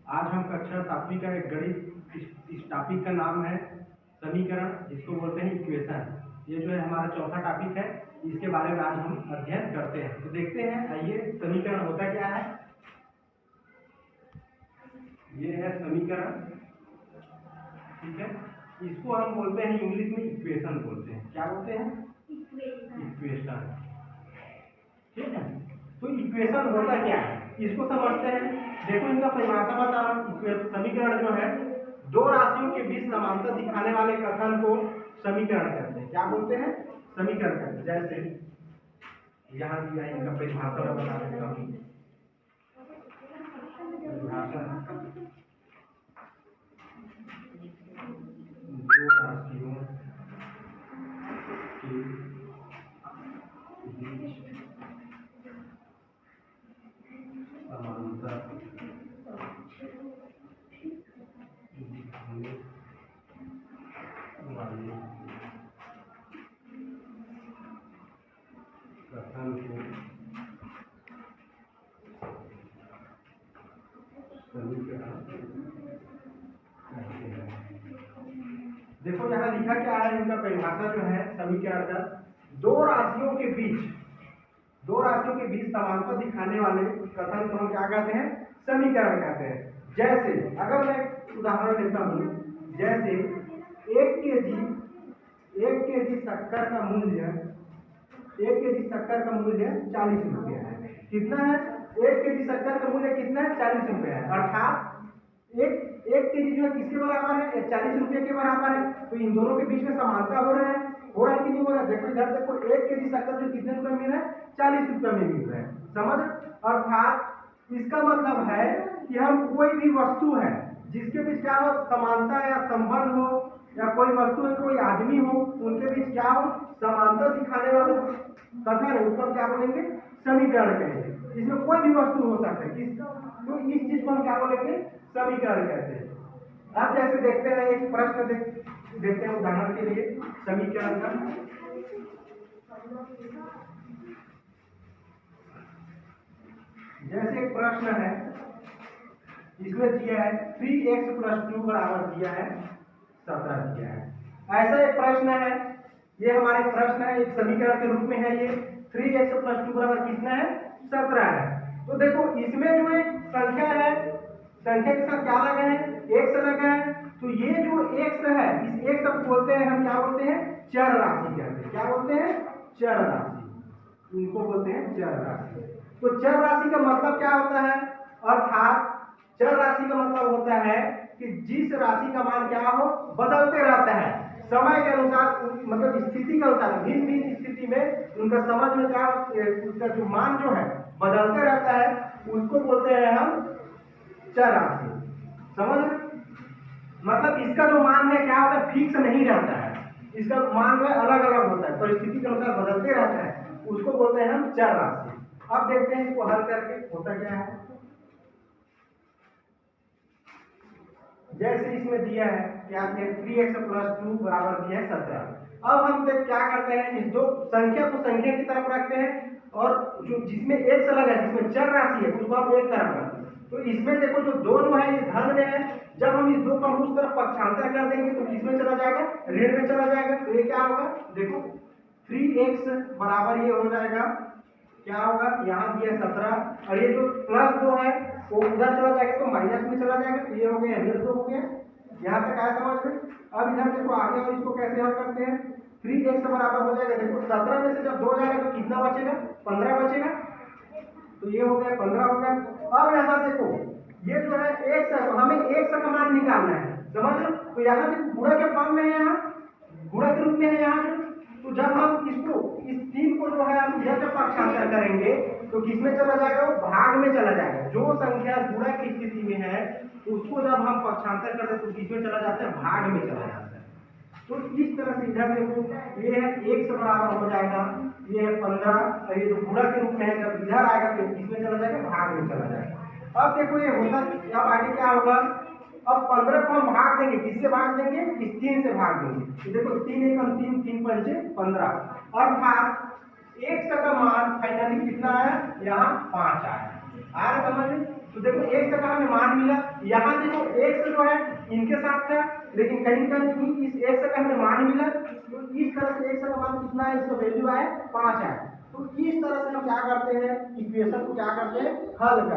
आज हम कक्षा 7वीं का एक गणित, इस टॉपिक का नाम है समीकरण, जिसको बोलते हैं इक्वेशन। ये जो है हमारा चौथा टॉपिक है, इसके बारे में आज हम अध्ययन करते हैं। तो देखते हैं, आइए समीकरण होता क्या है। ये है समीकरण, ठीक है। इसको हम बोलते हैं इंग्लिश में इक्वेशन बोलते हैं। क्या बोलते हैं? इक्वेशन, ठीक है। तो इक्वेशन होता क्या है इसको समझते हैं। देखो, इनका परिभाषा बता रहा हूं। समीकरण जो है दो राशियों के बीच समांतर दिखाने वाले कथन को समीकरण कहते हैं। क्या बोलते हैं? समीकरण कहते हैं। जैसे यहाँ दिया है, इनका परिभाषा बता देता हूँ। दो राशियों के बीच समांतर दिखाने वाले कथन को समीकरण कहते हैं। देखो, यहाँ लिखा क्या है, इनका परिभाषा जो है समीकरण का, दो राशियों के बीच समांतर दिखाने वाले कथन को हम क्या कहते हैं? समीकरण कहते हैं। जैसे अगर मैं उदाहरण लेता हूँ, जैसे 1 केजी शक्कर का मूल्य 40 रुपया है। कितना है? 1 केजी शक्कर का मूल्य कितना है? 40 रुपया है। अर्थात एक केजी जो है किसके बराबर है? 40 रुपये के बराबर है। तो इन दोनों के बीच में समानता हो रहा है कि नहीं हो रहा है? देखो इधर देखो, 1 केजी शक्कर जो कितने रुपए मिल रहा है? 40 रुपये में मिल रहा है। समझ? अर्थात इसका मतलब है कि हम कोई भी वस्तु है जिसके बीच क्या हो, समानता या संबंध हो, या कोई वस्तु है, कोई आदमी हो, उनके बीच क्या हो, समानता दिखाने वाले कथन है, उसको क्या बोलेंगे? समीकरण कहेंगे। इसमें कोई भी वस्तु हो सकता है, तो इस चीज को हम क्या बोलेंगे? समीकरण कहते हैं। अब जैसे देखते हैं, एक प्रश्न देखते हैं उदाहरण के लिए समीकरण का। जैसे एक प्रश्न है, इसमें दिया है 3x + 2 बराबर दिया है 17 दिया है। ऐसा एक प्रश्न है, ये हमारे प्रश्न है, एक समीकरण के रूप में है। ये 3x + 2 बराबर कितना है? 17 है। तो देखो, इसमें जो एक संख्या है, संख्या के साथ क्या लगा है? x लगा है। तो ये जो x है, इस x को बोलते हैं, हम क्या बोलते हैं? चर राशि कहते हैं। क्या बोलते हैं? चर राशि। इनको बोलते हैं चर राशि। तो चर राशि का मतलब क्या होता है? अर्थात चर राशि का मतलब होता है कि जिस राशि का मान क्या हो, बदलते रहता है समय के अनुसार, मतलब स्थिति के अनुसार, भिन्न भिन्न स्थिति में उनका समझ में क्या, उसका जो मान जो है बदलते रहता है, उसको बोलते हैं हम चर राशि। समझ? मतलब इसका जो मान है क्या होता है? फिक्स नहीं रहता है। इसका मान जो है अलग अलग होता है, परिस्थिति के अनुसार बदलते रहता है, उसको बोलते हैं हम चर राशि। अब देखते हैं इसको हल करके होता क्या है। जैसे इसमें दिया है क्या, 3x + 2 बराबर दिया है 17। अब हम क्या करते हैं, इस दो संख्या को संख्या की तरफ रखते हैं, और जो जिसमें x लगा है, जिसमें चर राशि है, उसको हम एक तरफ रखते हैं। तो इसमें देखो, जो दो जो है ये धन में है। जब हम इस दो का उस तरफ पक्षांतर कर देंगे तो किसमें चला जाएगा? ऋण में चला जाएगा। तो ये क्या होगा? देखो, 3x बराबर ये हो जाएगा, क्या होगा? यहाँ दिया 17, और ये जो +2 है वो उधर चला जाएगा तो माइनस में चला जाएगा। तो ये हो गया ऋण 2 हो गया। यहाँ तक आया समझ में? अब इधर देखो आगे, और इसको कैसे हल करते हैं? 3x बराबर हो जाएगा, देखो 17 में से जब 2 जाएगा तो कितना बचेगा? 15 बचेगा। तो ये हो गया 15 हो गया। अब यहाँ देखो, ये जो है x है, तो हमें x का मान निकालना है। समझ? तो यहाँ देखो गुणा के फॉर्म में है, यहाँ गुणा के रूप में है यहाँ। तो जब हम इसको, इस 3 को जो है हम इधर जब पक्षांतर करेंगे तो किसमें चला जाएगा? वो भाग में चला जाएगा। जो संख्या गुणा की स्थिति में है उसको जब हम पक्षांतर करते हैं तो किसमें चला जाता है? भाग में चला जाता है। तो इस तरह से इधर देखो, ये है x बराबर हो जाएगा, ये है 15, और ये जो गुणा के रूप में है जब इधर आएगा तो किसमें चला जाएगा? भाग में चला जाएगा। अब देखो ये होता, अब आगे क्या होगा? अब 15 को हम भाग देंगे, किससे भाग देंगे? इस 3 से भाग देंगे। तो देखो 3 × 3 3 × 5 15, अर्थात x का मान फाइनली कितना है? यहाँ 5 आया। समझ? तो देखो x का हमें मान मिला। यहाँ देखो x जो है इनके साथ था, लेकिन कहीं कहीं इस x का हमें मान मिला, तो इस तरह से x का मान कितना है, इसका वैल्यू आया 5 है। तो इस तरह से हम क्या करते हैं, इक्वेशन को क्या करते हैं, हल करते हैं।